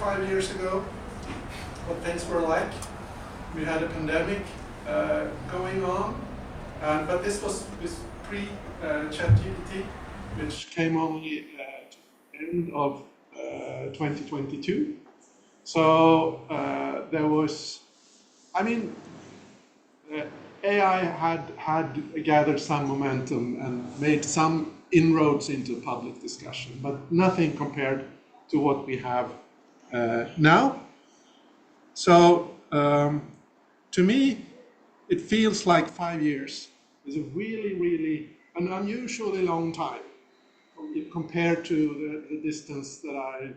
5 years ago what things were like. We had a pandemic going on, but this was pre-ChatGPT, which came only at the end of 2022. So there was, I mean, AI had gathered some momentum and made some inroads into public discussion, but nothing compared to what we have now. So to me, it feels like 5 years is a really an unusually long time compared to the distance that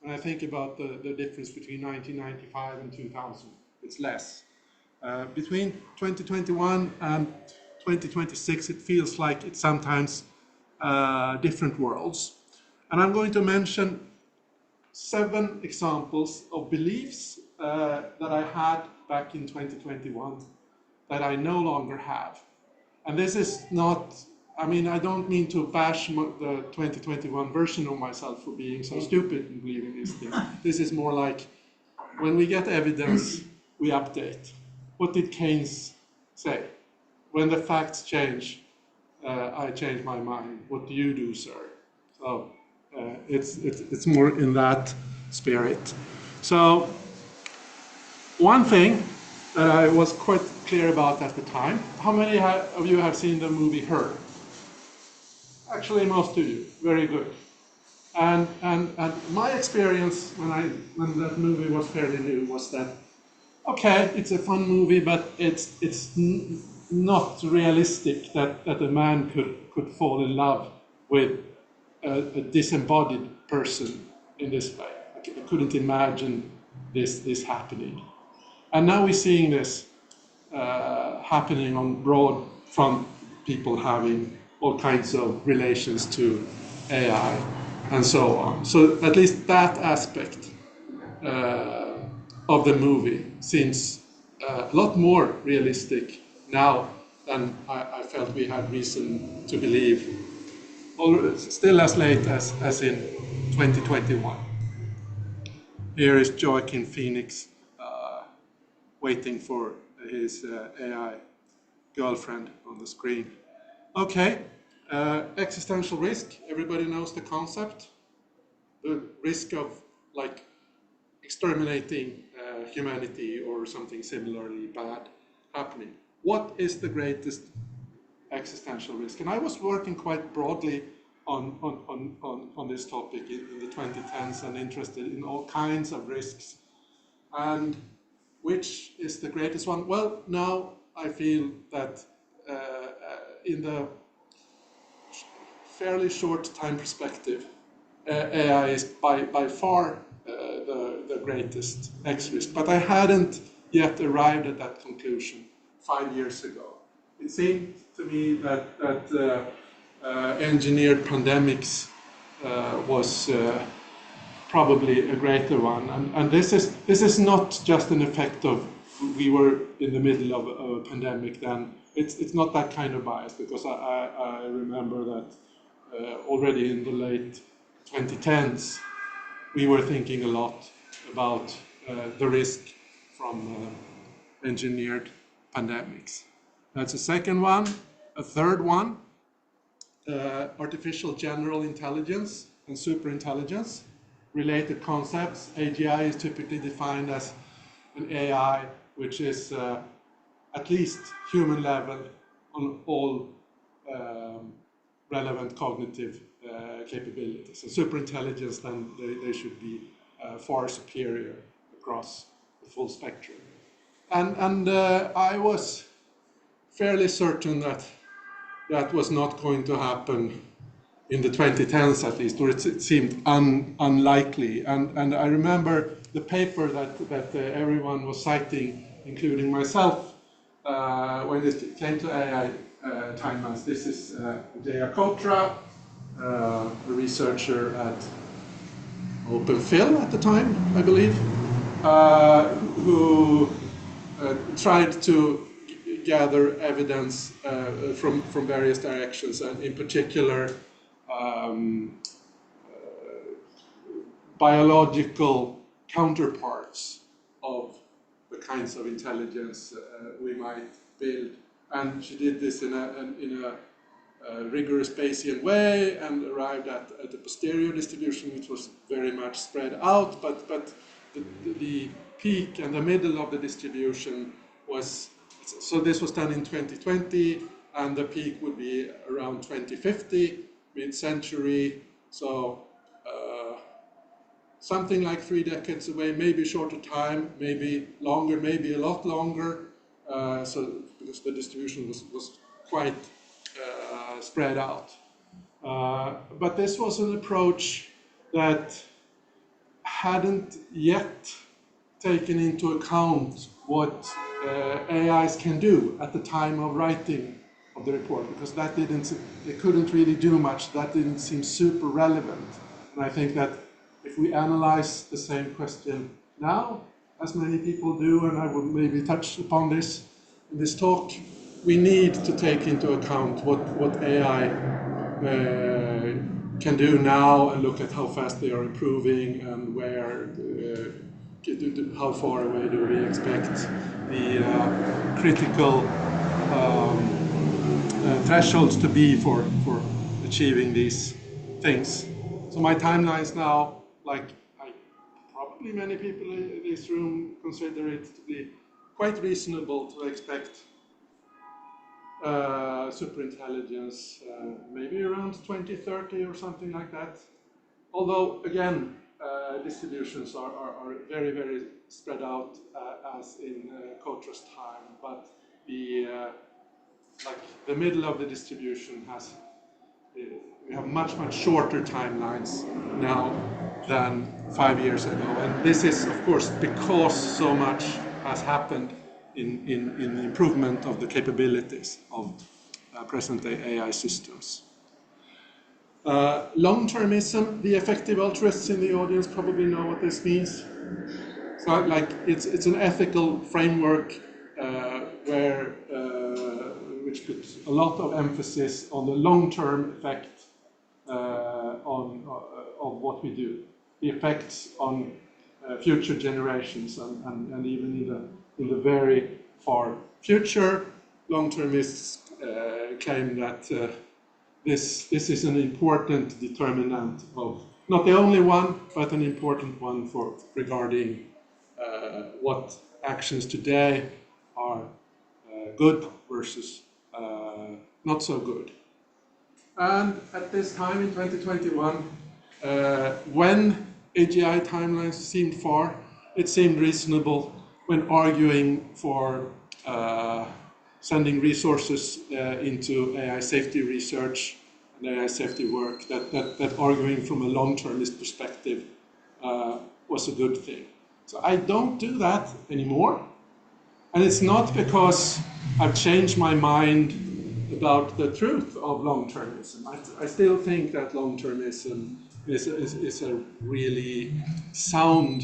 when I think about the difference between 1995 and 2000, it's less. Between 2021 and 2026, it feels like it's sometimes different worlds. And I'm going to mention 7 examples of beliefs that I had back in 2021 that I no longer have. And this is not, I mean, I don't mean to bash the 2021 version of myself for being so stupid and believing these things. This is more like, when we get evidence, we update. What did Keynes say? When the facts change, I change my mind. What do you do, sir? So it's more in that spirit. So one thing that I was quite clear about at the time, how many of you have seen the movie Her? Actually, most of you. Very good. And my experience when that movie was fairly new was that, okay, it's a fun movie, but it's not realistic that a man could fall in love with a disembodied person in this way. I couldn't imagine this happening. And now we're seeing this happening on broad front, people having all kinds of relations to AI and so on. So at least that aspect of the movie seems a lot more realistic now than I felt we had reason to believe, still as late as in 2021. Here is Joaquin Phoenix waiting for his AI girlfriend on the screen. Okay, existential risk, everybody knows the concept. The risk of like exterminating humanity or something similarly bad happening. What is the greatest existential risk? And I was working quite broadly on this topic in the 2010s and interested in all kinds of risks. And which is the greatest one? Well, now I feel that in the fairly short time perspective, AI is by far the greatest X risk. But I hadn't yet arrived at that conclusion 5 years ago. It seemed to me that engineered pandemics was probably a greater one. And this is not just an effect of we were in the middle of a pandemic then. It's not that kind of bias, because I remember that already in the late 2010s, we were thinking a lot about the risk from engineered pandemics. That's a second one. A third one, artificial general intelligence and superintelligence. Related concepts. AGI is typically defined as an AI which is at least human level on all relevant cognitive capabilities. And superintelligence, then they should be far superior across the full spectrum. And I was fairly certain that that was not going to happen in the 2010s at least, or it seemed unlikely. And I remember the paper that everyone was citing, including myself, when it came to AI timelines. This is Jaya Kotra, a researcher at OpenPhil at the time, I believe, who tried to gather evidence from various directions, and in particular biological counterparts of the kinds of intelligence we might build. And she did this in a rigorous Bayesian way and arrived at a posterior distribution which was very much spread out, but the peak and the middle of the distribution was, so this was done in 2020, and the peak would be around 2050, mid-century, so something like 3 decades away, maybe shorter time, maybe longer, maybe a lot longer, so because the distribution was quite spread out. But this was an approach that hadn't yet taken into account what AIs can do at the time of writing of the report, because they couldn't really do much. That didn't seem super relevant. And I think that if we analyze the same question now, as many people do, and I will maybe touch upon this in this talk, we need to take into account what AI can do now and look at how fast they are improving and where, how far away do we expect the critical thresholds to be for achieving these things. So my timelines now, like probably many people in this room consider it to be quite reasonable to expect superintelligence maybe around 2030 or something like that. Although, again, distributions are very, very spread out as in Kotra's time, but the middle of the distribution has, we have much shorter timelines now than 5 years ago. And this is, of course, because so much has happened in the improvement of the capabilities of present-day AI systems. Long-termism, the effective altruists in the audience probably know what this means. So, like, it's an ethical framework where which puts a lot of emphasis on the long-term effect of what we do, the effects on future generations, and even in the very far future. Long-termists claim that this is an important determinant of, not the only one, but an important one for regarding what actions today are good versus not so good. And at this time in 2021, when AGI timelines seemed far, it seemed reasonable when arguing for sending resources into AI safety research and AI safety work, that arguing from a long-termist perspective was a good thing. So I don't do that anymore. And it's not because I've changed my mind about the truth of long-termism. I still think that long-termism is a really sound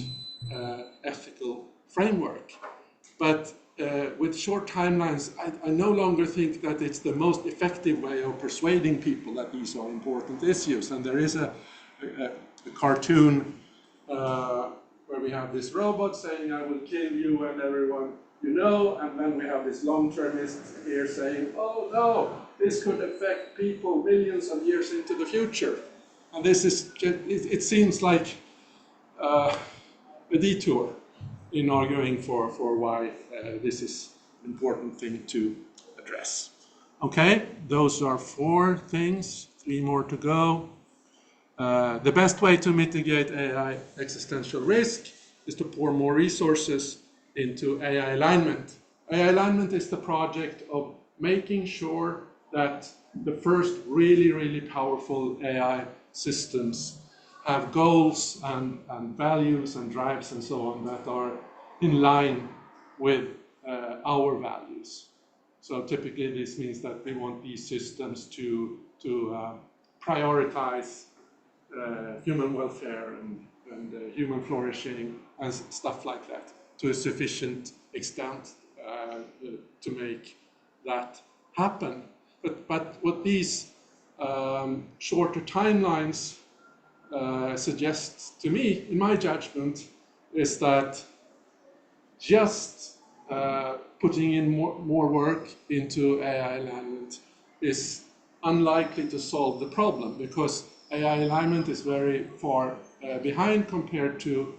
ethical framework. But with short timelines, I no longer think that it's the most effective way of persuading people that these are important issues. And there is a cartoon where we have this robot saying, "I will kill you and everyone you know," and then we have this long-termist here saying, "Oh no, this could affect people millions of years into the future." And this is, it seems like a detour in arguing for why this is an important thing to address. Okay, those are 4 things, 3 more to go. The best way to mitigate AI existential risk is to pour more resources into AI alignment. AI alignment is the project of making sure that the first really powerful AI systems have goals and values and drives and so on that are in line with our values. So typically this means that we want these systems to prioritize human welfare and human flourishing and stuff like that to a sufficient extent to make that happen. But what these shorter timelines suggests to me, in my judgment, is that just putting in more work into AI alignment is unlikely to solve the problem, because AI alignment is very far behind compared to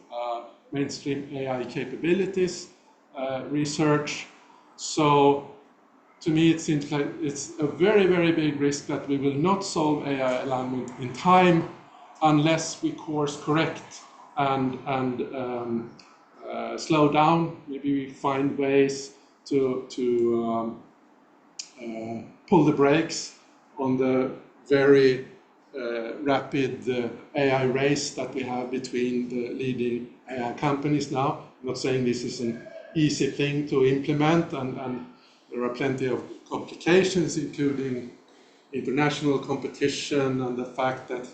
mainstream AI capabilities research. So to me, it seems like it's a very, very big risk that we will not solve AI alignment in time unless we course correct and slow down. Maybe we find ways to pull the brakes on the very rapid AI race that we have between the leading AI companies now. I'm not saying this is an easy thing to implement, and there are plenty of complications, including international competition and the fact that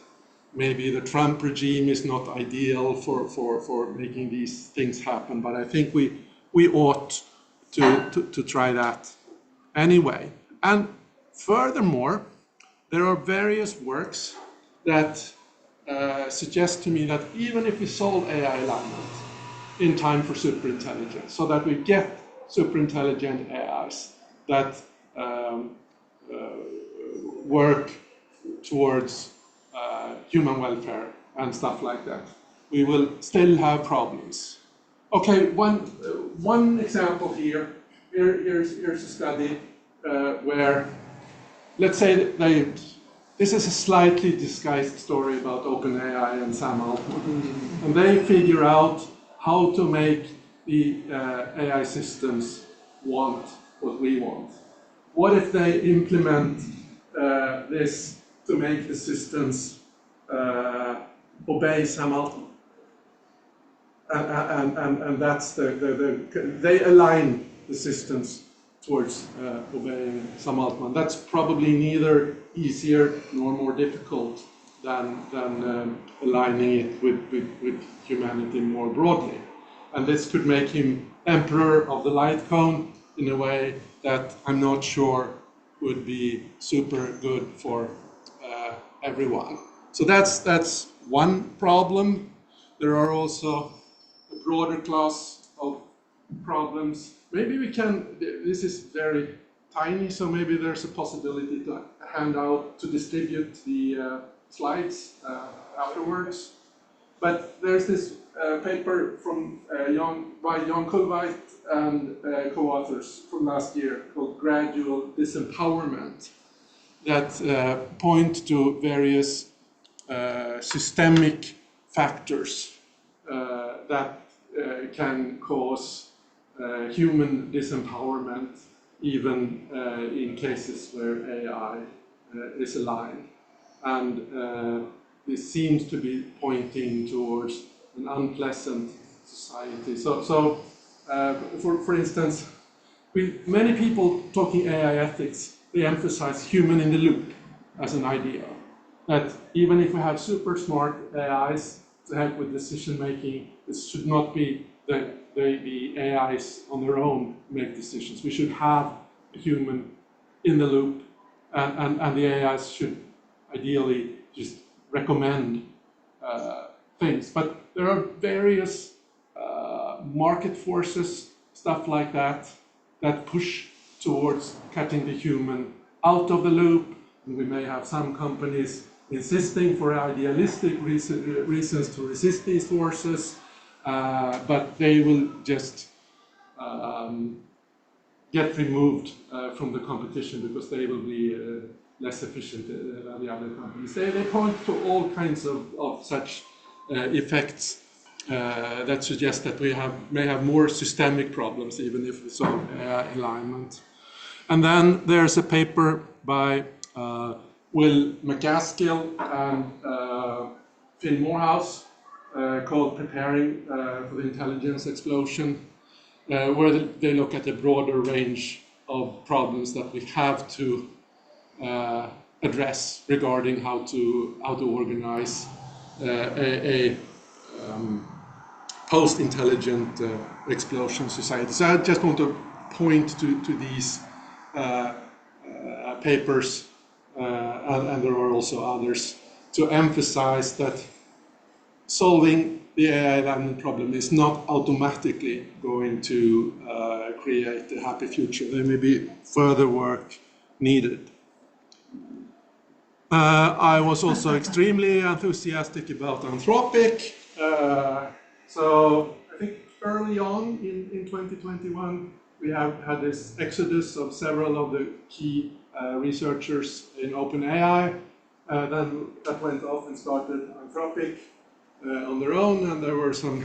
maybe the Trump regime is not ideal for making these things happen. But I think we ought to try that anyway. And furthermore, there are various works that suggest to me that even if we solve AI alignment in time for superintelligence, so that we get superintelligent AIs that work towards human welfare and stuff like that, we will still have problems. Okay, one example here. Here's a study where, let's say this is a slightly disguised story about OpenAI and Sam Altman. And they figure out how to make the AI systems want what we want. What if they implement this to make the systems obey Sam Altman? And that's they align the systems towards obeying Sam Altman. That's probably neither easier nor more difficult than aligning it with humanity more broadly. And this could make him emperor of the light cone in a way that I'm not sure would be super good for everyone. So that's one problem. There are also a broader class of problems. Maybe we can, this is very tiny, so maybe there's a possibility to hand out, to distribute the slides afterwards. But there's this paper from by Jan Kullweit and co-authors from last year called Gradual Disempowerment that point to various systemic factors that can cause human disempowerment, even in cases where AI is aligned. And this seems to be pointing towards an unpleasant society. So for instance, with many people talking AI ethics, they emphasize human in the loop as an idea. That even if we have super smart AIs to help with decision making, it should not be that the AIs on their own make decisions. We should have a human in the loop, and the AIs should ideally just recommend things. But there are various market forces, stuff like that, that push towards cutting the human out of the loop. And we may have some companies insisting for idealistic reasons to resist these forces, but they will just get removed from the competition because they will be less efficient than the other companies. They point to all kinds of such effects that suggest that we may have more systemic problems even if we solve alignment. And then there's a paper by Will McCaskill and Phil Morehouse called Preparing for the Intelligence Explosion, where they look at a broader range of problems that we have to address regarding how to organize a post-intelligent explosion society. So I just want to point to these papers, and there are also others, to emphasize that solving the AI alignment problem is not automatically going to create a happy future. There may be further work needed. I was also extremely enthusiastic about Anthropic. So I think early on in 2021, we have had this exodus of several of the key researchers in OpenAI. Then that went off and started Anthropic on their own, and there were some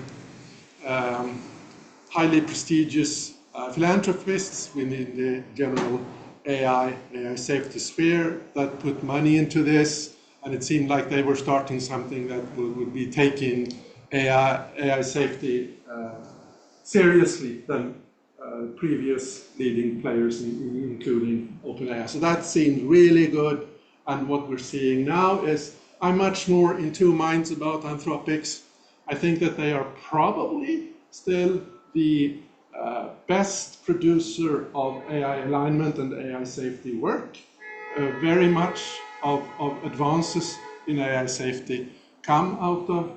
highly prestigious philanthropists within the general AI safety sphere that put money into this, and it seemed like they were starting something that would be taking AI safety seriously than previous leading players, including OpenAI. So that seemed really good, and what we're seeing now is I'm much more in two minds about Anthropics. I think that they are probably still the best producer of AI alignment and AI safety work. Very much of advances in AI safety come out of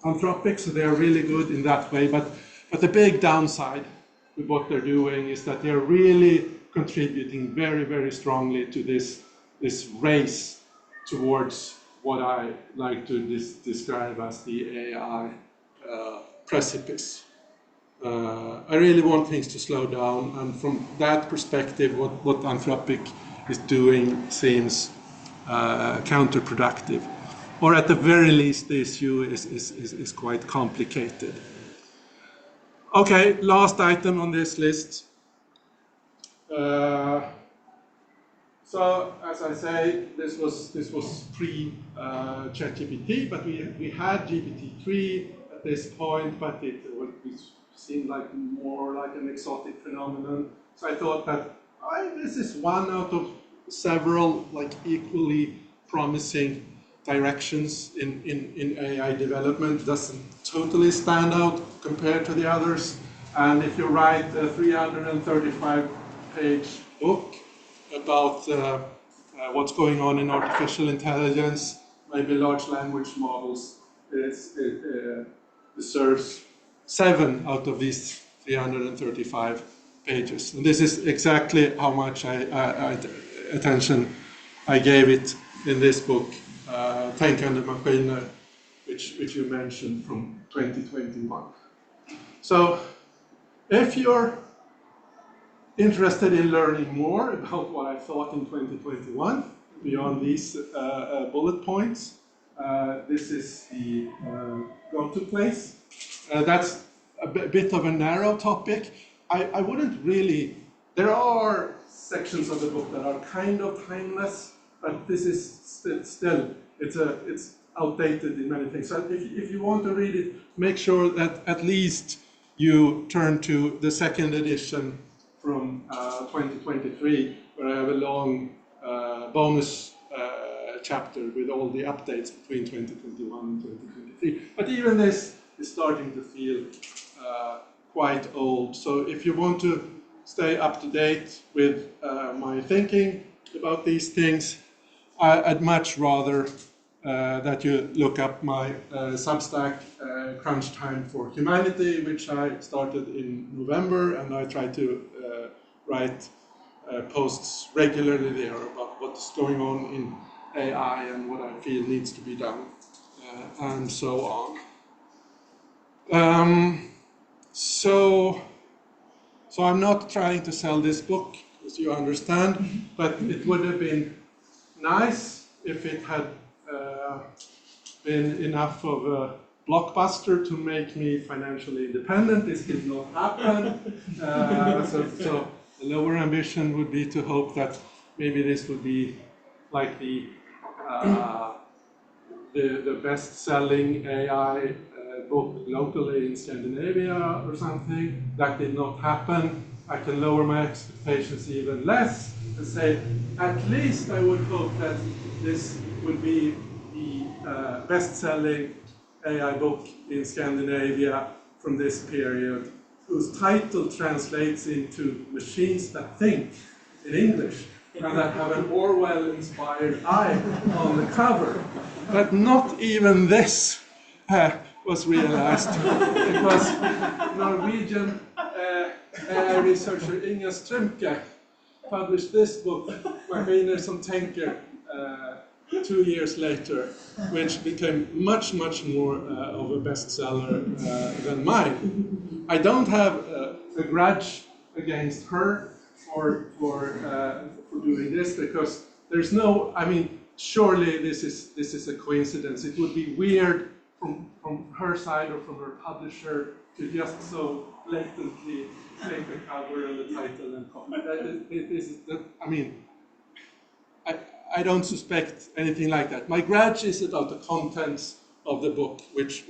Anthropic, so they are really good in that way. But the big downside with what they're doing is that they're really contributing very, very strongly to this race towards what I like to describe as the AI precipice. I really want things to slow down, and from that perspective, what Anthropic is doing seems counterproductive. Or at the very least, the issue is quite complicated. Okay, last item on this list. So, as I say, this was pre-ChatGPT, but we had GPT-3 at this point, but it seemed like more like an exotic phenomenon. So I thought that this is one out of several like equally promising directions in AI development. It doesn't totally stand out compared to the others. And if you write a 335-page book about what's going on in artificial intelligence, maybe large language models, it deserves 7 out of these 335 pages. And this is exactly how much attention I gave it in this book, Tänkande Maskiner, which you mentioned from 2021. So if you're interested in learning more about what I thought in 2021, beyond these bullet points, this is the go-to place. That's a bit of a narrow topic. I wouldn't really, there are sections of the book that are kind of timeless, but this is still, it's outdated in many things. So if you want to read it, make sure that at least you turn to the second edition from 2023, where I have a long bonus chapter with all the updates between 2021 and 2023. But even this is starting to feel quite old. So if you want to stay up to date with my thinking about these things, I'd much rather that you look up my Substack, Crunch Time for Humanity, which I started in November, and I try to write posts regularly there about what's going on in AI and what I feel needs to be done, and so on. So I'm not trying to sell this book, as you understand, but it would have been nice if it had been enough of a blockbuster to make me financially independent. This did not happen. So the lower ambition would be to hope that maybe this would be like the best-selling AI book locally in Scandinavia or something. That did not happen. I can lower my expectations even less and say, at least I would hope that this would be the best-selling AI book in Scandinavia from this period, whose title translates into Machines That Think in English. and that have an Orwell-inspired eye on the cover. But not even this was realized, because Norwegian AI researcher Inga Strømke published this book, Maskiner som tänker, 2 years later, which became much more of a bestseller than mine. I don't have a grudge against her for doing this, because there's no, I mean, surely this is a coincidence. It would be weird from her side or from her publisher to just so blatantly take the cover and the title and copy. I mean, I don't suspect anything like that. My grudge is about the contents of the book, which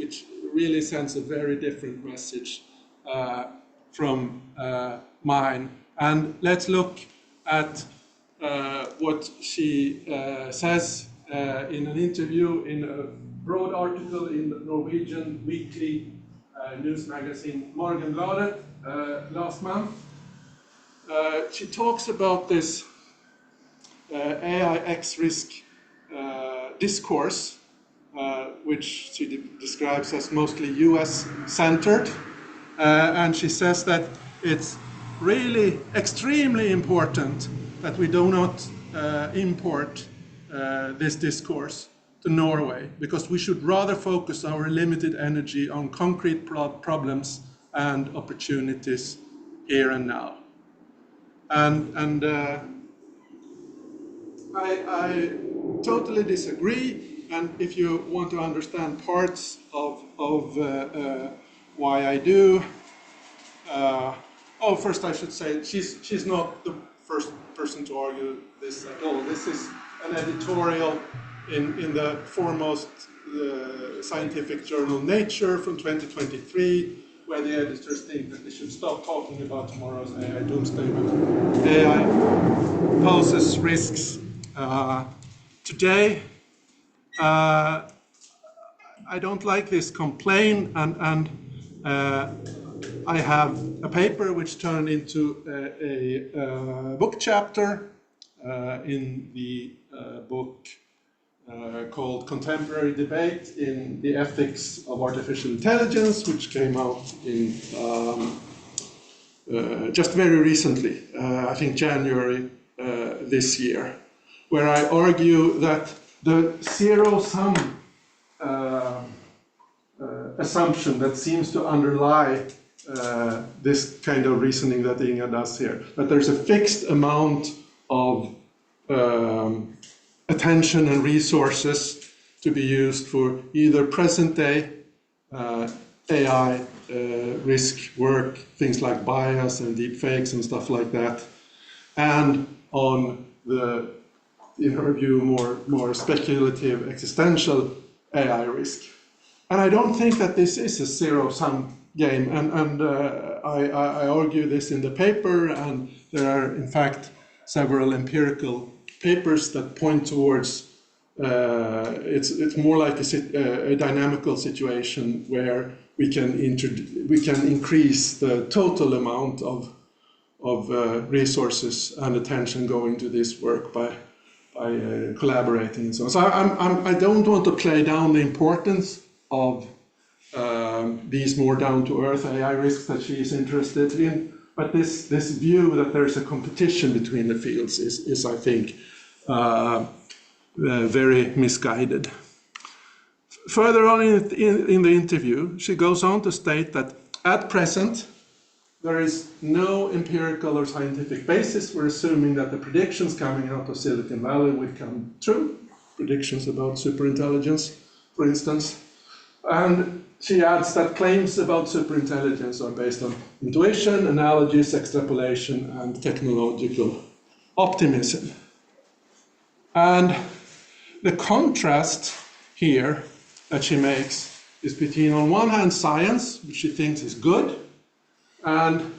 really sends a very different message from mine. And let's look at what she says in an interview in a broad article in the Norwegian weekly news magazine Morgenbladet last month. She talks about this AI X-risk discourse, which she describes as mostly US-centered. And she says that it's really extremely important that we do not import this discourse to Norway, because we should rather focus our limited energy on concrete problems and opportunities here and now. And I totally disagree. And if you want to understand parts of why I do, first I should say she's not the first person to argue this at all. This is an editorial in the foremost scientific journal Nature from 2023, where the editors think that they should stop talking about tomorrow's AI doomsday, but AI poses risks today. I don't like this complaint, and I have a paper which turned into a book chapter in the book called Contemporary Debate in the Ethics of Artificial Intelligence, which came out in just very recently, I think January this year, where I argue that the zero-sum assumption that seems to underlie this kind of reasoning that Inga does here, that there's a fixed amount of attention and resources to be used for either present-day AI risk work, things like bias and deep fakes and stuff like that, and on the, in her view, more speculative existential AI risk. And I don't think that this is a zero-sum game, and I argue this in the paper, and there are in fact several empirical papers that point towards it's more like a dynamical situation where we can increase the total amount of resources and attention going to this work by collaborating and so on. So I don't want to play down the importance of these more down-to-earth AI risks that she is interested in, but this view that there's a competition between the fields is I think, very misguided. Further on in the interview, she goes on to state that at present, there is no empirical or scientific basis for assuming that the predictions coming out of Silicon Valley will come true, predictions about superintelligence, for instance. And she adds that claims about superintelligence are based on intuition, analogies, extrapolation, and technological optimism. And the contrast here that she makes is between, on one hand, science, which she thinks is good, and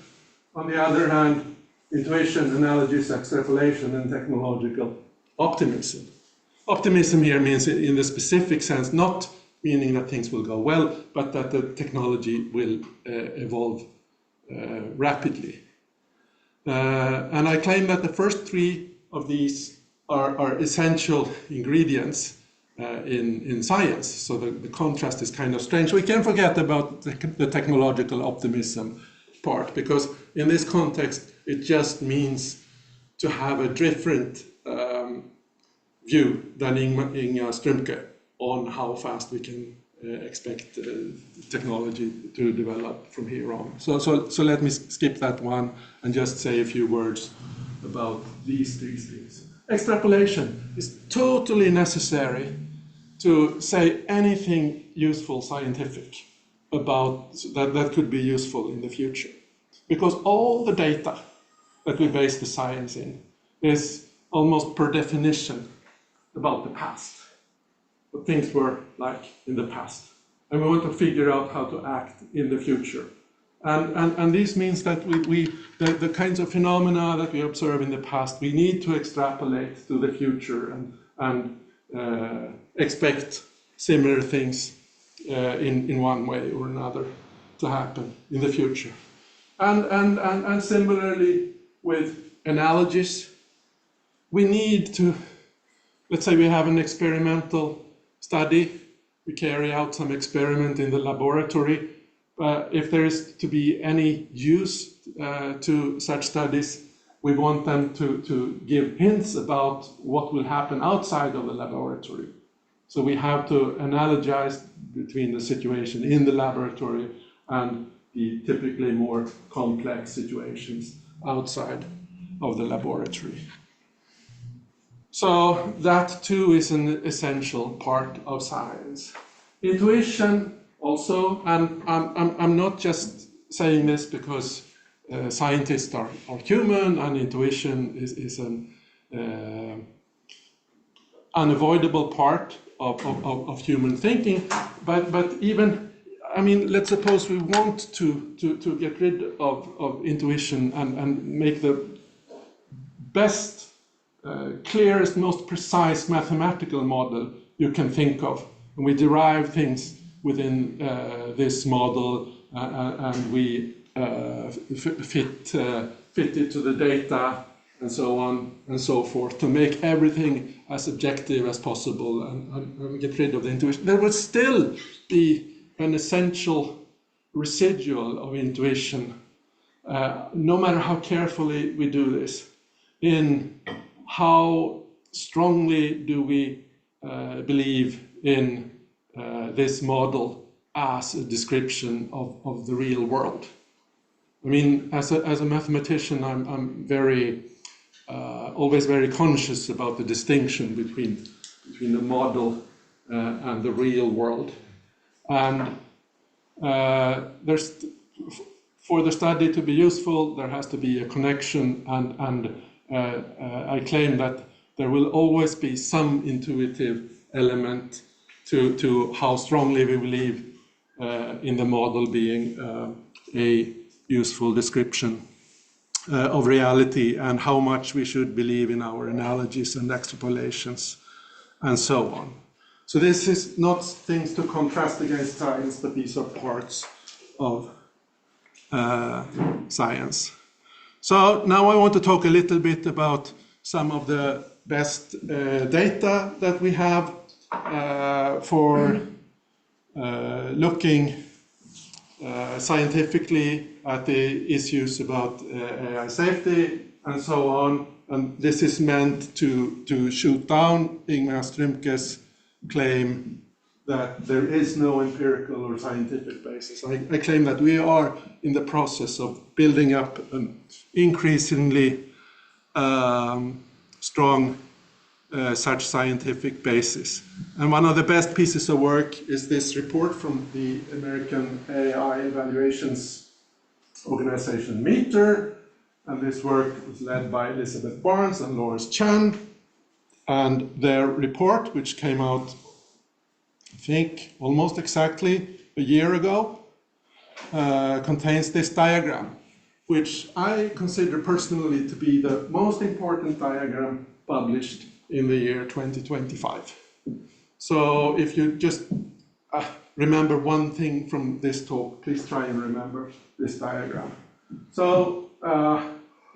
on the other hand, intuition, analogies, extrapolation, and technological optimism. Optimism here means, in the specific sense, not meaning that things will go well, but that the technology will evolve rapidly. And I claim that the first three of these are essential ingredients in science. So the contrast is kind of strange. We can't forget about the technological optimism part, because in this context, it just means to have a different view than Inga Strömke on how fast we can expect technology to develop from here on. So let me skip that one and just say a few words about these three things. Extrapolation is totally necessary to say anything useful scientific about that could be useful in the future. Because all the data that we base the science in is almost per definition about the past, what things were like in the past. And we want to figure out how to act in the future. And this means that the kinds of phenomena that we observe in the past, we need to extrapolate to the future and expect similar things in one way or another to happen in the future. And similarly with analogies, we need to, let's say we have an experimental study, we carry out some experiment in the laboratory. If there is to be any use to such studies, we want them to give hints about what will happen outside of the laboratory. So we have to analogize between the situation in the laboratory and the typically more complex situations outside of the laboratory. So that too is an essential part of science. Intuition also, and I'm not just saying this because scientists are human and intuition is an unavoidable part of human thinking, but even, I mean, let's suppose we want to get rid of intuition and make the best, clearest, most precise mathematical model you can think of. And we derive things within this model and we fit it to the data and so on and so forth to make everything as objective as possible and get rid of the intuition. There will still be an essential residual of intuition, no matter how carefully we do this, in how strongly do we believe in this model as a description of the real world. I mean, as a mathematician, I'm very always very conscious about the distinction between the model and the real world. And there's, for the study to be useful, there has to be a connection, and I claim that there will always be some intuitive element to how strongly we believe in the model being a useful description of reality, and how much we should believe in our analogies and extrapolations and so on. So this is not things to contrast against science, but these are parts of science. So now I want to talk a little bit about some of the best data that we have for looking scientifically at the issues about AI safety and so on. And this is meant to shoot down Inga Strömke's claim that there is no empirical or scientific basis. I claim that we are in the process of building up an increasingly strong such scientific basis. And one of the best pieces of work is this report from the American AI evaluations organization Meter. And this work was led by Elizabeth Barnes and Lawrence Chan. And their report, which came out, I think, almost exactly a year ago, contains this diagram, which I consider personally to be the most important diagram published in the year 2025. So if you just remember one thing from this talk, please try and remember this diagram. So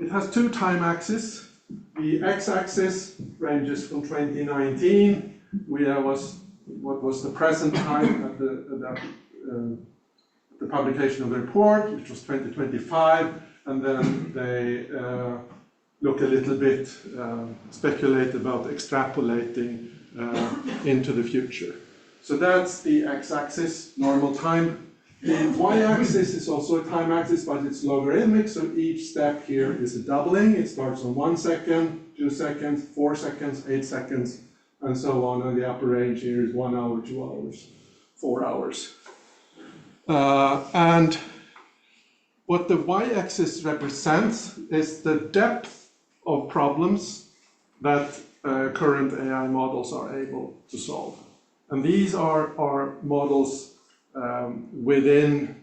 it has two time axes. The x-axis ranges from 2019. What was the present time at the publication of the report, which was 2025, and then they look a little bit, speculate about extrapolating into the future. So that's the x-axis, normal time. The y-axis is also a time axis, but it's logarithmic, so each step here is a doubling. It starts on 1 second, 2 seconds, 4 seconds, 8 seconds, and so on. And the upper range here is 1 hour, 2 hours, 4 hours. And what the y-axis represents is the depth of problems that current AI models are able to solve. And these are models within,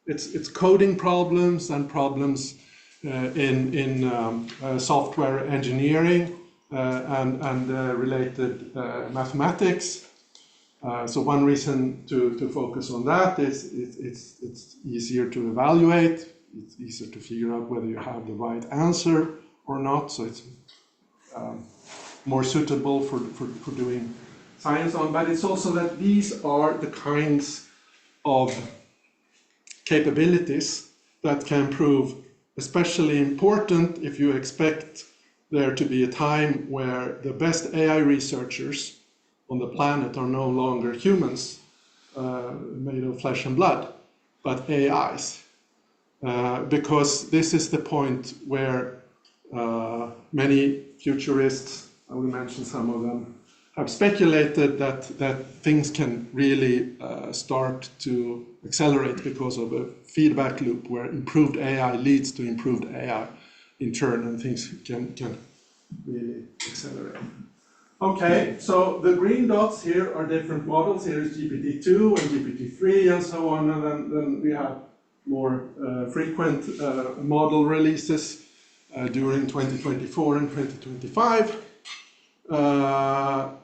it's coding problems and problems in software engineering and related mathematics. So one reason to focus on that is it's easier to evaluate, it's easier to figure out whether you have the right answer or not, so it's more suitable for doing science on, but it's also that these are the kinds of capabilities that can prove especially important if you expect there to be a time where the best AI researchers on the planet are no longer humans made of flesh and blood, but AIs. Because this is the point where many futurists, I will mention some of them, have speculated that things can really start to accelerate because of a feedback loop where improved AI leads to improved AI in turn, and things can really accelerate. Okay, so the green dots here are different models. Here is GPT-2 and GPT-3 and so on, and then we have more frequent model releases during 2024 and 2025.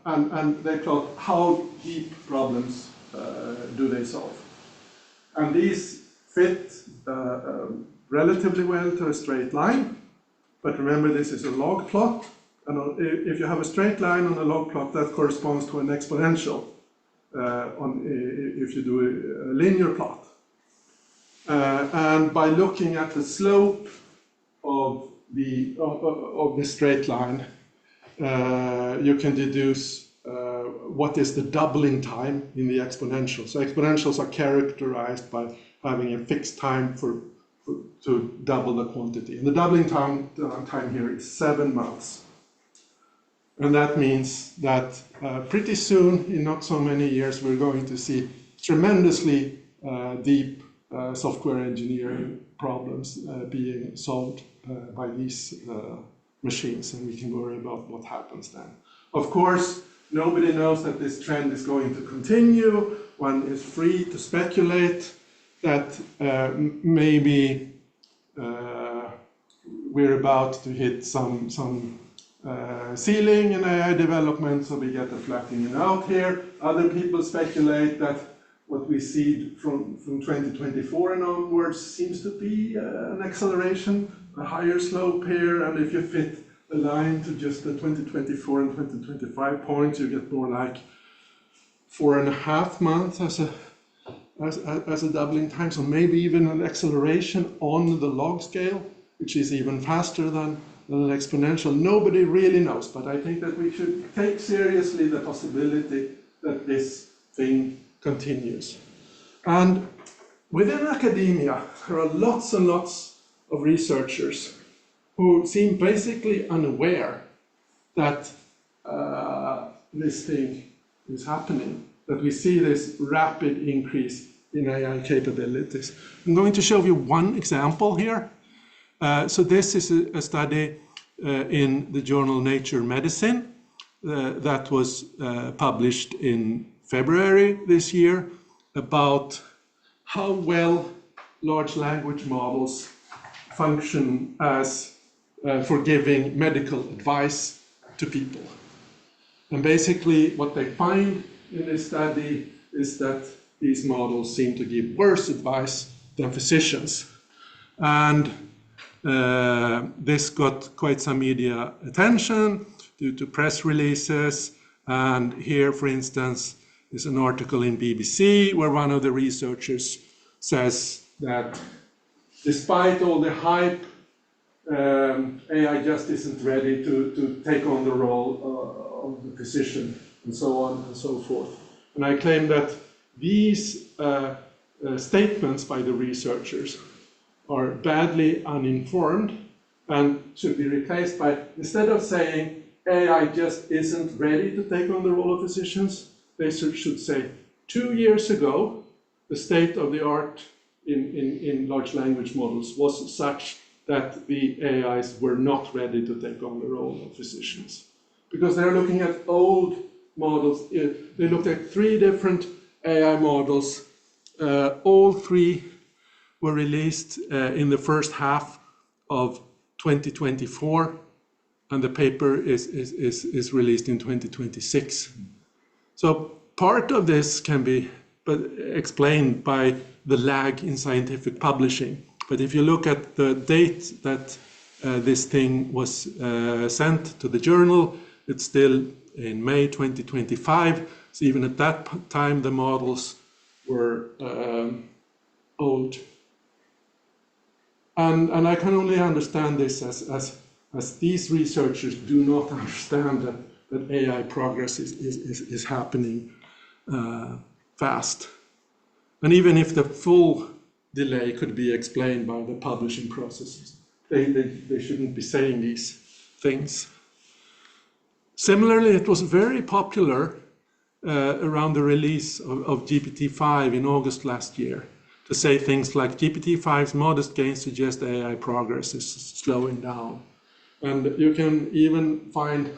And they plot how deep problems do they solve. And these fit relatively well to a straight line, but remember this is a log plot, and if you have a straight line on a log plot, that corresponds to an exponential if you do a linear plot. And by looking at the slope of the straight line, you can deduce what is the doubling time in the exponential. So exponentials are characterized by having a fixed time to double the quantity. And the doubling time here is 7 months. And that means that pretty soon, in not so many years, we're going to see tremendously deep software engineering problems being solved by these machines, and we can worry about what happens then. Of course, nobody knows that this trend is going to continue. One is free to speculate that maybe we're about to hit some ceiling in AI development, so we get a flattening out here. Other people speculate that what we see from 2024 and onwards seems to be an acceleration, a higher slope here, and if you fit the line to just the 2024 and 2025 points, you get more like 4.5 months as a doubling time, so maybe even an acceleration on the log scale, which is even faster than an exponential. Nobody really knows, but I think that we should take seriously the possibility that this thing continues. And within academia, there are lots and lots of researchers who seem basically unaware that this thing is happening, that we see this rapid increase in AI capabilities. I'm going to show you one example here. So this is a study in the journal Nature Medicine that was published in February this year about how well large language models function as for giving medical advice to people. And basically what they find in this study is that these models seem to give worse advice than physicians. And This got quite some media attention due to press releases. And here, for instance, is an article in BBC where one of the researchers says that despite all the hype, AI just isn't ready to take on the role of the physician, and so on and so forth. And I claim that these statements by the researchers are badly uninformed and should be replaced by, instead of saying AI just isn't ready to take on the role of physicians, they should say 2 years ago, the state of the art in large language models was such that the AIs were not ready to take on the role of physicians. Because they're looking at old models. They looked at 3 different AI models. All 3 were released in the first half of 2024, and the paper is released in 2026. So part of this can be explained by the lag in scientific publishing. But if you look at the date that this thing was sent to the journal, it's still in May 2025. So even at that time, the models were old. And I can only understand this as these researchers do not understand that AI progress is happening fast. And even if the full delay could be explained by the publishing processes, they shouldn't be saying these things. Similarly, it was very popular around the release of GPT-5 in August last year to say things like GPT-5's modest gains suggest AI progress is slowing down. And you can even find,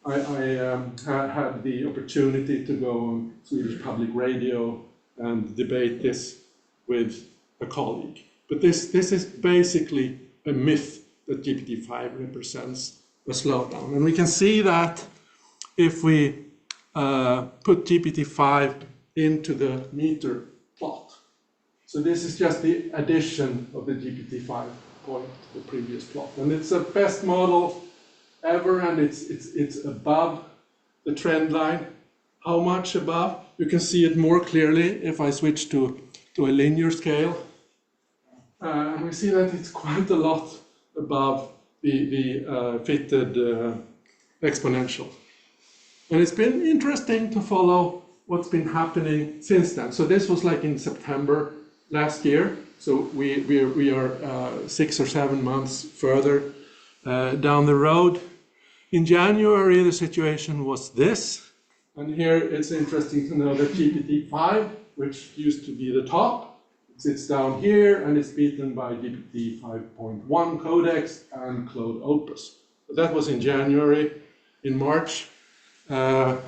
I had the opportunity to go on Swedish public radio and debate this with a colleague. But this is basically a myth that GPT-5 represents a slowdown. And we can see that if we put GPT-5 into the meter plot. So this is just the addition of the GPT-5 point to the previous plot. And it's the best model ever, and it's above the trend line. How much above? You can see it more clearly if I switch to a linear scale. And we see that it's quite a lot above the fitted exponential. And it's been interesting to follow what's been happening since then. So this was like in September last year. So we are 6 or 7 months further down the road. In January, the situation was this. And here it's interesting to know that GPT-5, which used to be the top, sits down here and is beaten by GPT 5.1 Codex and Claude Opus. But that was in January. In March, even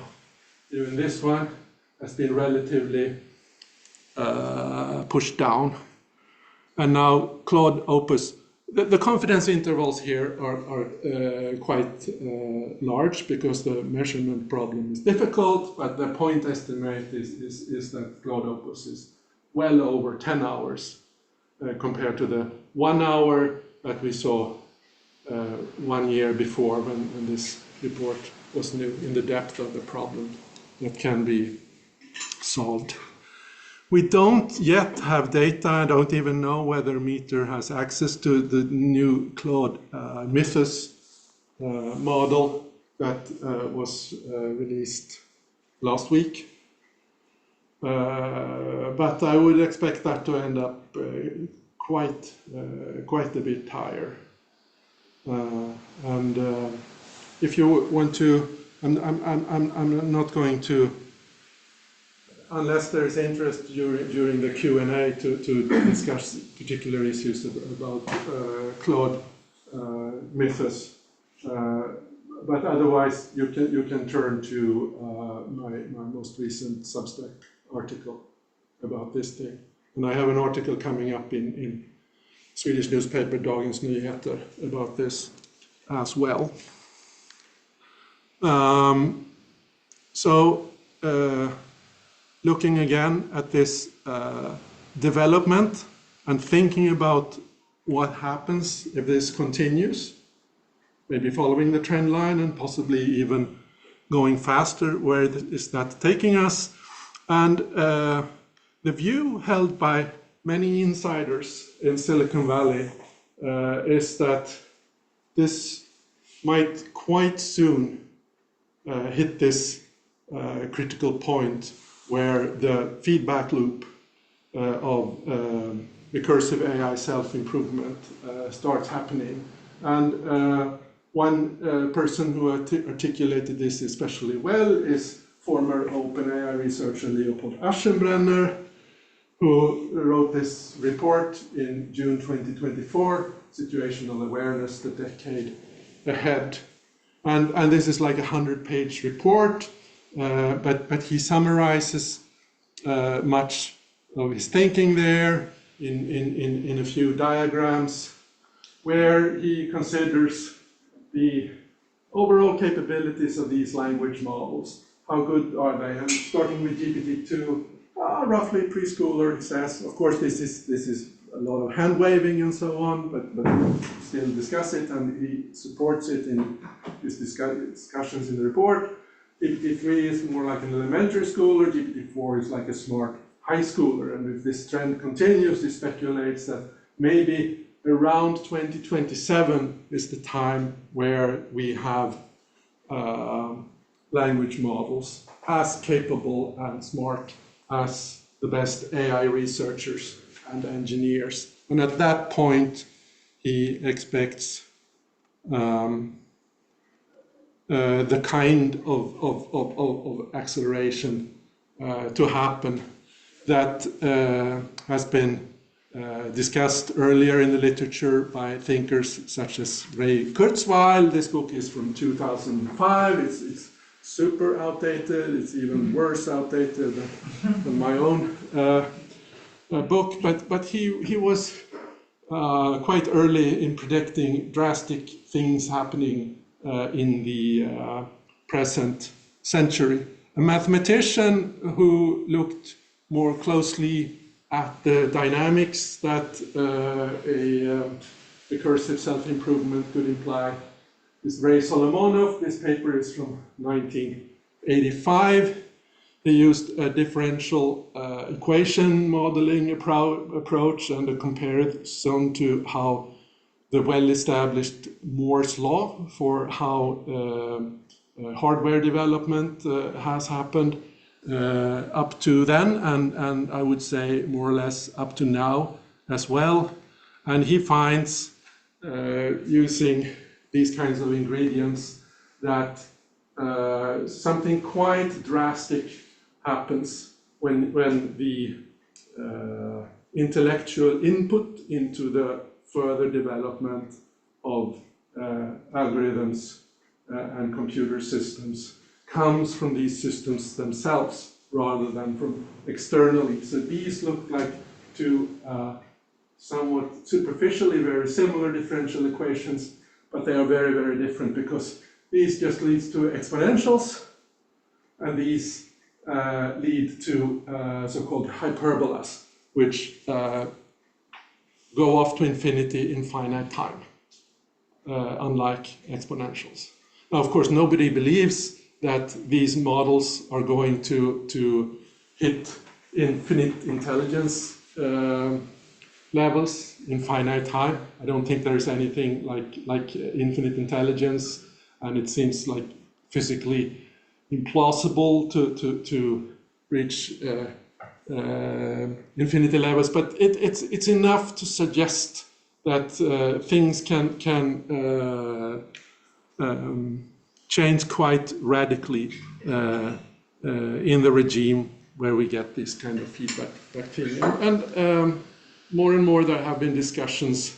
this one has been relatively pushed down. And now Claude Opus, the confidence intervals here are quite large because the measurement problem is difficult, but the point estimate is that Claude Opus is well over 10 hours compared to the 1 hour that we saw 1 year before when this report was new in the depth of the problem that can be solved. We don't yet have data. I don't even know whether Meter has access to the new Claude Mythos model that was released last week. But I would expect that to end up quite a bit higher. And if you want to, I'm not going to, unless there is interest during the Q&A to discuss particular issues about Claude Mythos. But otherwise, you can turn to my most recent Substack article about this thing. And I have an article coming up in Swedish newspaper Dagens Nyheter about this as well. Looking again at this development and thinking about what happens if this continues, maybe following the trend line and possibly even going faster. Where is that taking us? And the view held by many insiders in Silicon Valley is that this might quite soon hit this critical point where the feedback loop of recursive AI self-improvement starts happening. And one person who articulated this especially well is former OpenAI researcher Leopold Aschenbrenner, who wrote this report in June 2024, Situational Awareness, the Decade Ahead. And this is like a 100-page report, but he summarizes much of his thinking there in a few diagrams, where he considers the overall capabilities of these language models. How good are they? And starting with GPT-2, roughly preschooler, he says. Of course, this is a lot of hand waving and so on, but we'll still discuss it, and he supports it in his discussions in the report. GPT-3 is more like an elementary schooler, GPT-4 is like a smart high schooler, and if this trend continues, he speculates that maybe around 2027 is the time where we have language models as capable and smart as the best AI researchers and engineers. And at that point, he expects the kind of acceleration to happen that has been discussed earlier in the literature by thinkers such as Ray Kurzweil. This book is from 2005. It's super outdated. It's even worse outdated than my own book. But he was quite early in predicting drastic things happening in the present century. A mathematician who looked more closely at the dynamics that a recursive self-improvement could imply is Ray Solomonov. This paper is from 1985. He used a differential equation modeling approach and a comparison to how the well-established Moore's law for how hardware development has happened up to then, and I would say more or less up to now as well. And he finds, using these kinds of ingredients, that something quite drastic happens when the intellectual input into the further development of algorithms and computer systems comes from these systems themselves rather than from externally. So these look like two somewhat superficially very similar differential equations, but they are very, very different because these just leads to exponentials, and these lead to so-called hyperbolas, which go off to infinity in finite time, unlike exponentials. Now, of course, nobody believes that these models are going to hit infinite intelligence levels in finite time. I don't think there's anything like infinite intelligence, and it seems like physically implausible to reach infinity levels. But it's enough to suggest that things can change quite radically in the regime where we get this kind of feedback feeling. And more and more there have been discussions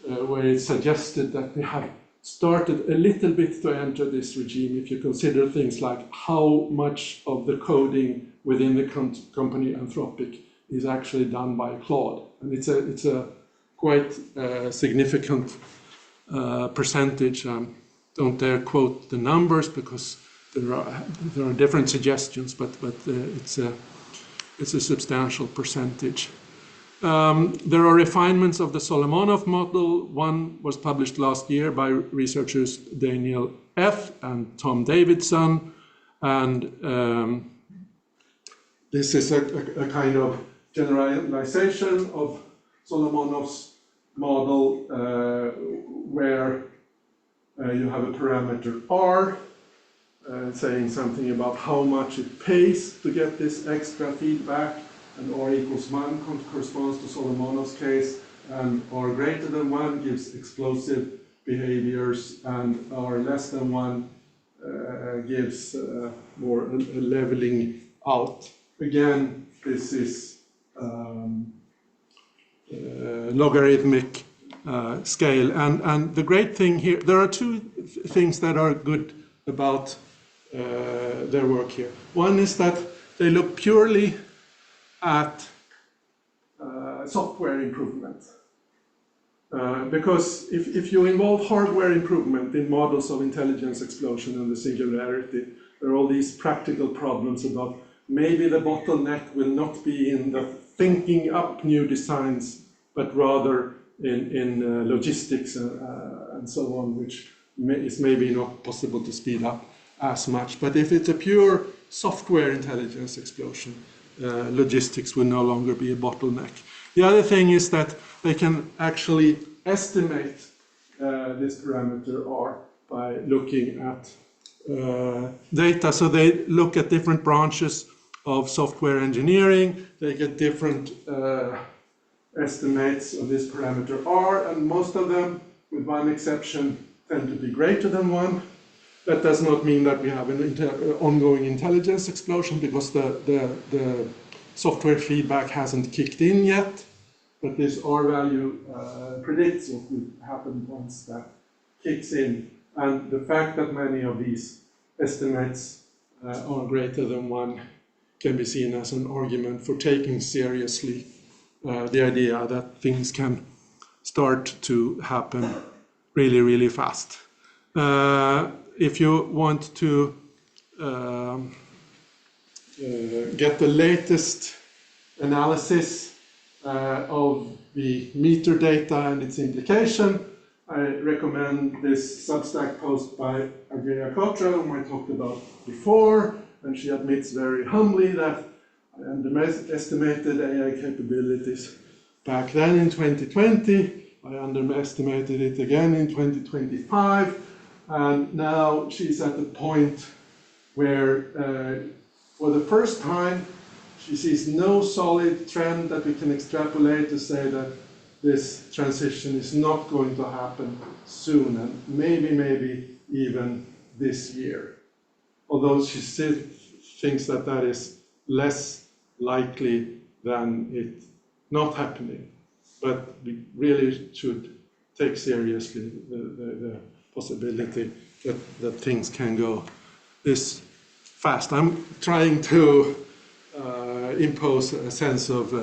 where it's suggested that we have started a little bit to enter this regime if you consider things like how much of the coding within the company Anthropic is actually done by Claude. And it's a quite significant percentage. Don't dare quote the numbers because there are different suggestions, but it's a substantial percentage. There are refinements of the Solomonov model. One was published last year by researchers Daniel F. and Tom Davidson. And this is a kind of generalization of Solomonov's model where you have a parameter R saying something about how much it pays to get this extra feedback, and R equals 1 corresponds to Solomonov's case, and R greater than 1 gives explosive behaviors, and R less than 1 gives more a leveling out. Again, this is logarithmic scale, and the great thing here, there are two things that are good about their work here. One is that they look purely at software improvement. Because if you involve hardware improvement in models of intelligence explosion and the singularity, there are all these practical problems about maybe the bottleneck will not be in the thinking up new designs, but rather in logistics and so on, which is maybe not possible to speed up as much. But if it's a pure software intelligence explosion, logistics will no longer be a bottleneck. The other thing is that they can actually estimate this parameter R by looking at data. So they look at different branches of software engineering. They get different estimates of this parameter R, and most of them, with one exception, tend to be greater than 1. That does not mean that we have an ongoing intelligence explosion, because the software feedback hasn't kicked in yet, but this R value predicts what will happen once that kicks in. And the fact that many of these estimates are greater than 1 can be seen as an argument for taking seriously the idea that things can start to happen really, really fast. If you want to get the latest analysis of the meter data and its implication, I recommend this Substack post by Andrea Kotra, whom I talked about before, and she admits very humbly that I underestimated AI capabilities back then in 2020. I underestimated it again in 2025, and now she's at the point where, for the first time, she sees no solid trend that we can extrapolate to say that this transition is not going to happen soon, and maybe even this year. Although she still thinks that that is less likely than it not happening. But we really should take seriously the possibility that things can go this fast. I'm trying to impose a sense of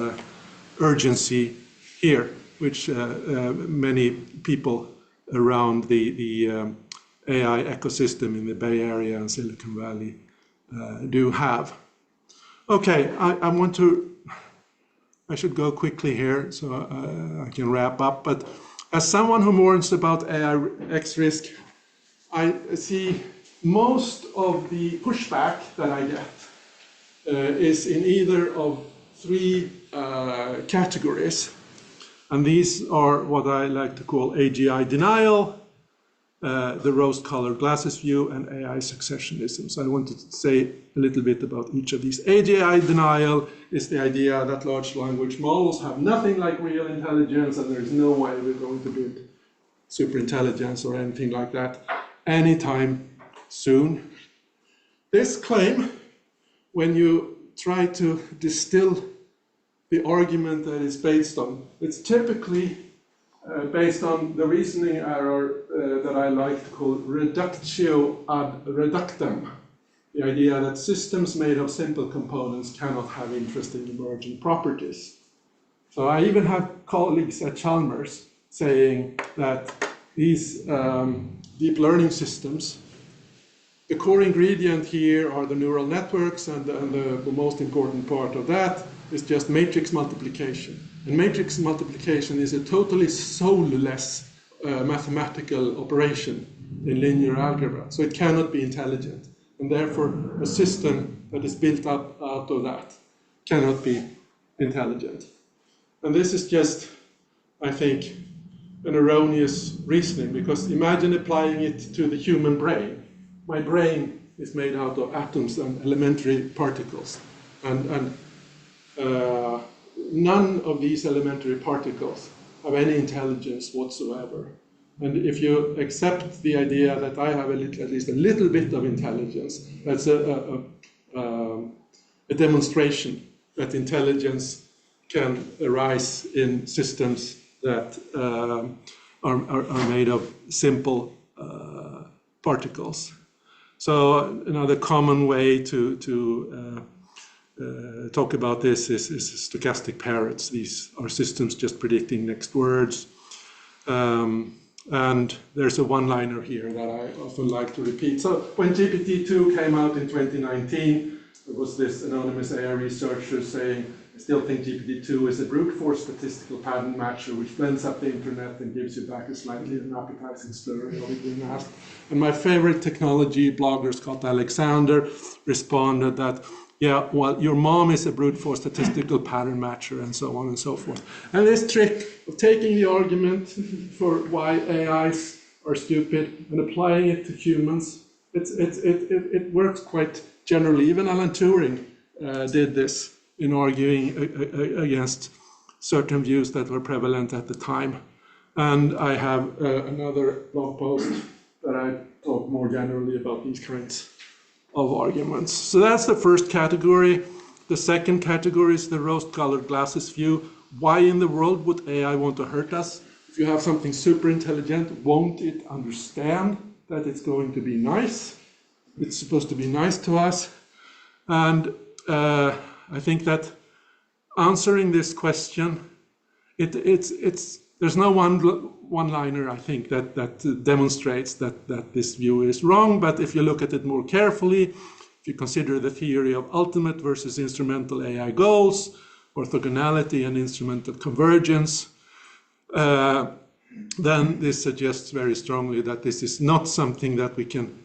urgency here, which many people around the AI ecosystem in the Bay Area and Silicon Valley do have. Okay, I should go quickly here so I can wrap up, but as someone who mourns about AI X risk, I see most of the pushback that I get is in either of 3 categories. And these are what I like to call AGI denial, the rose-colored glasses view, and AI successionism. So I wanted to say a little bit about each of these. AGI denial is the idea that large language models have nothing like real intelligence, and there's no way we're going to build superintelligence or anything like that anytime soon. This claim, when you try to distill the argument that it's based on, it's typically based on the reasoning error that I like to call reductio ad reductum, the idea that systems made of simple components cannot have interesting emerging properties. So I even have colleagues at Chalmers saying that these deep learning systems, the core ingredient here are the neural networks, and the most important part of that is just matrix multiplication. And matrix multiplication is a totally soulless mathematical operation in linear algebra. So it cannot be intelligent. And therefore, a system that is built up out of that cannot be intelligent. And this is just, I think, an erroneous reasoning, because imagine applying it to the human brain. My brain is made out of atoms and elementary particles. And none of these elementary particles have any intelligence whatsoever. And if you accept the idea that I have at least a little bit of intelligence, that's a demonstration that intelligence can arise in systems that are made of simple particles. So another common way to talk about this is stochastic parrots. These are systems just predicting next words. And there's a one-liner here that I often like to repeat. So when GPT-2 came out in 2019, there was this anonymous AI researcher saying, I still think GPT-2 is a brute force statistical pattern matcher which blends up the internet and gives you back a slightly unappetizing slurry of it being asked. And my favorite technology blogger, Scott Alexander, responded that, yeah, well, your mom is a brute force statistical pattern matcher, and so on and so forth. And this trick of taking the argument for why AIs are stupid and applying it to humans, it works quite generally. Even Alan Turing did this in arguing against certain views that were prevalent at the time. And I have another blog post that I talk more generally about these kinds of arguments. So that's the first category. The second category is the rose-colored glasses view. Why in the world would AI want to hurt us? If you have something super intelligent, won't it understand that it's going to be nice? It's supposed to be nice to us. And I think that answering this question, there's no one-liner, I think, that demonstrates that this view is wrong. But if you look at it more carefully, if you consider the theory of ultimate versus instrumental AI goals, orthogonality and instrumental convergence, then this suggests very strongly that this is not something that we can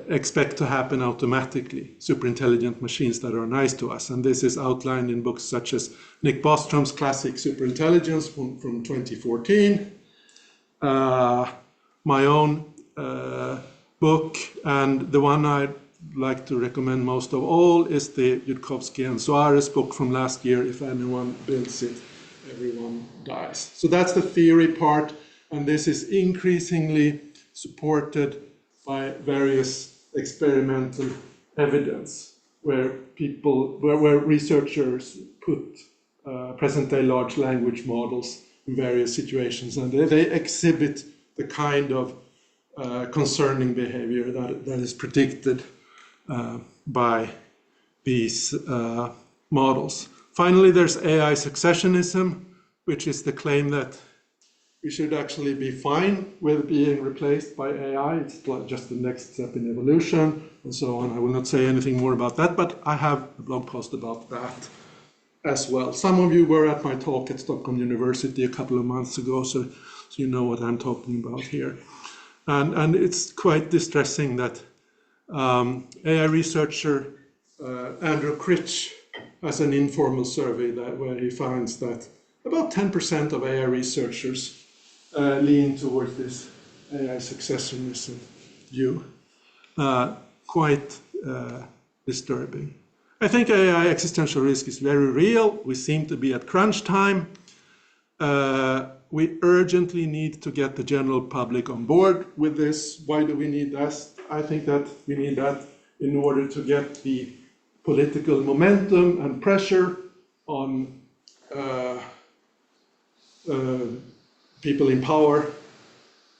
expect to happen automatically, superintelligent machines that are nice to us. And this is outlined in books such as Nick Bostrom's classic Superintelligence from 2014, my own book, and the one I'd like to recommend most of all is the Yudkowsky and Soares book from last year, If Anyone Builds It, Everyone Dies. So that's the theory part, and this is increasingly supported by various experimental evidence where researchers put present-day large language models in various situations, and they exhibit the kind of concerning behavior that is predicted by these models. Finally, there's AI successionism, which is the claim that we should actually be fine with being replaced by AI. It's just the next step in evolution and so on. I will not say anything more about that, but I have a blog post about that as well. Some of you were at my talk at Stockholm University a couple of months ago, so you know what I'm talking about here. And it's quite distressing that AI researcher Andrew Critch has an informal survey where he finds that about 10% of AI researchers lean towards this AI successionism view. Quite disturbing. I think AI existential risk is very real. We seem to be at crunch time. We urgently need to get the general public on board with this. Why do we need that? I think that we need that in order to get the political momentum and pressure on people in power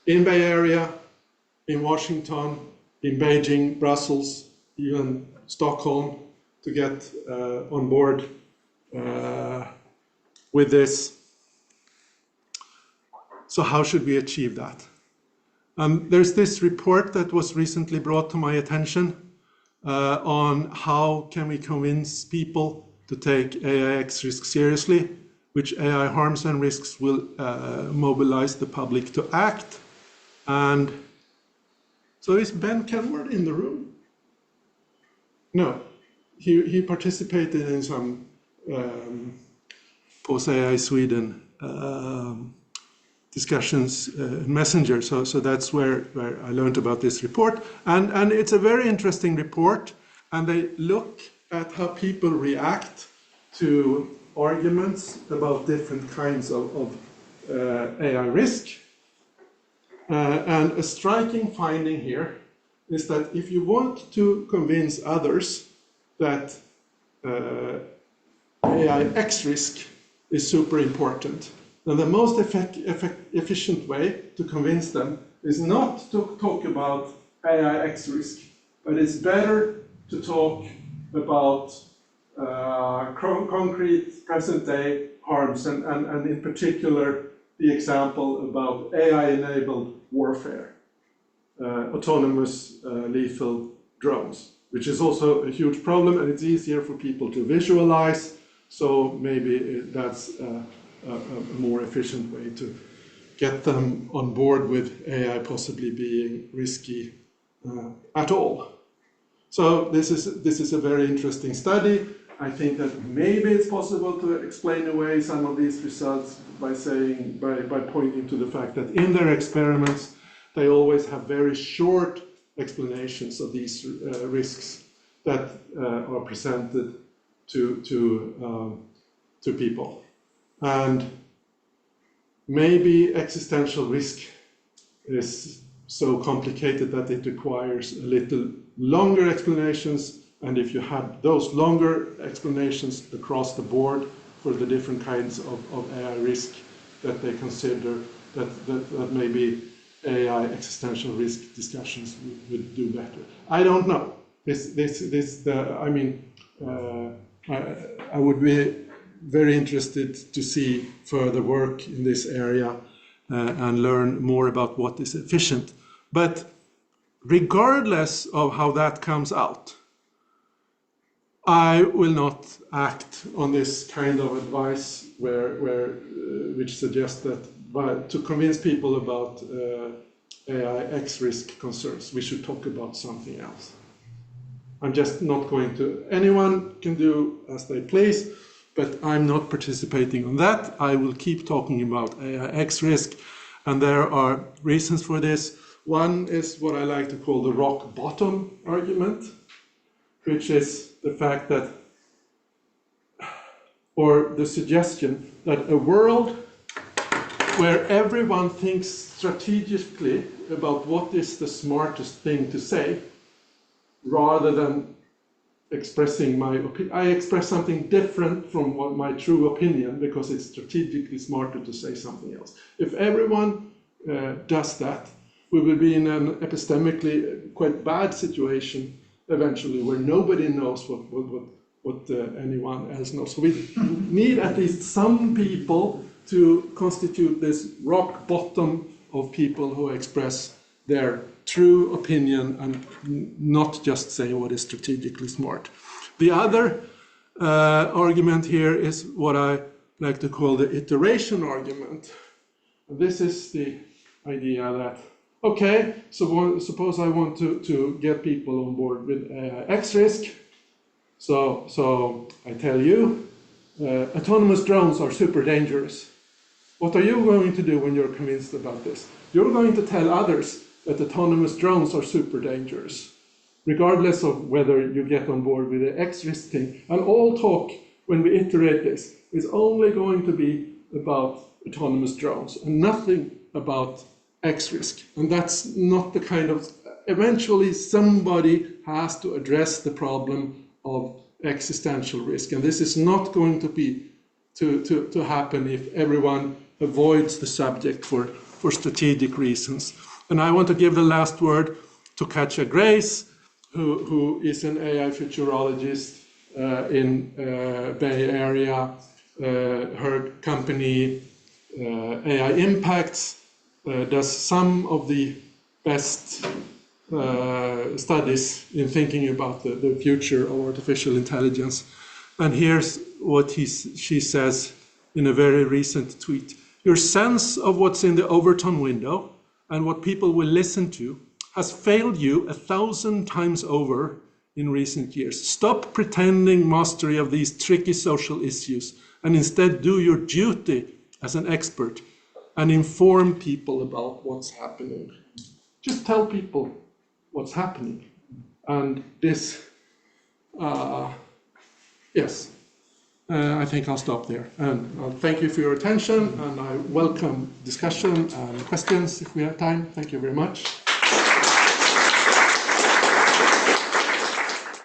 in Bay Area, in Washington, in Beijing, Brussels, even Stockholm, to get on board with this. So how should we achieve that? There's this report that was recently brought to my attention on how can we convince people to take AIX risks seriously, which AI harms and risks will mobilize the public to act. And so is Ben Kenward in the room? No, he participated in some post-AI Sweden discussions in Messenger, so that's where I learned about this report. And it's a very interesting report, and they look at how people react to arguments about different kinds of AI risk. And a striking finding here is that if you want to convince others that AIX risk is super important, then the most efficient way to convince them is not to talk about AIX risk, but it's better to talk about concrete present-day harms, and in particular the example about AI-enabled warfare, autonomous lethal drones, which is also a huge problem, and it's easier for people to visualize, so maybe that's a more efficient way to get them on board with AI possibly being risky at all. So this is a very interesting study. I think that maybe it's possible to explain away some of these results by pointing to the fact that in their experiments they always have very short explanations of these risks that are presented to people. And maybe existential risk is so complicated that it requires a little longer explanations, and if you have those longer explanations across the board for the different kinds of AI risk that they consider, that maybe AI existential risk discussions would do better. I don't know. I would be very interested to see further work in this area and learn more about what is efficient. But regardless of how that comes out, I will not act on this kind of advice which suggests that to convince people about AIX risk concerns, we should talk about something else. I'm just not going to. Anyone can do as they please, but I'm not participating on that. I will keep talking about AIX risk, and there are reasons for this. One is what I like to call the rock bottom argument, which is the fact that, or the suggestion that a world where everyone thinks strategically about what is the smartest thing to say, rather than expressing my opinion. I express something different from what my true opinion because it's strategically smarter to say something else. If everyone does that, we will be in an epistemically quite bad situation eventually, where nobody knows what anyone else knows. So we need at least some people to constitute this rock bottom of people who express their true opinion and not just say what is strategically smart. The other argument here is what I like to call the iteration argument. This is the idea that, okay, so suppose I want to get people on board with X risk. So I tell you, autonomous drones are super dangerous. What are you going to do when you're convinced about this? You're going to tell others that autonomous drones are super dangerous, regardless of whether you get on board with the X risk thing. And all talk, when we iterate this, is only going to be about autonomous drones and nothing about X risk. And that's not the kind of, eventually somebody has to address the problem of existential risk. And this is not going to be to happen if everyone avoids the subject for strategic reasons. And I want to give the last word to Katja Grace, who is an AI futurologist in Bay Area. Her company, AI Impacts, does some of the best studies in thinking about the future of artificial intelligence. And here's what she says in a very recent tweet. Your sense of what's in the Overton window and what people will listen to has failed you 1,000 times over in recent years. Stop pretending mastery of these tricky social issues and instead do your duty as an expert and inform people about what's happening. Just tell people what's happening. And this, yes, I think I'll stop there. And thank you for your attention, and I welcome discussion and questions if we have time. Thank you very much.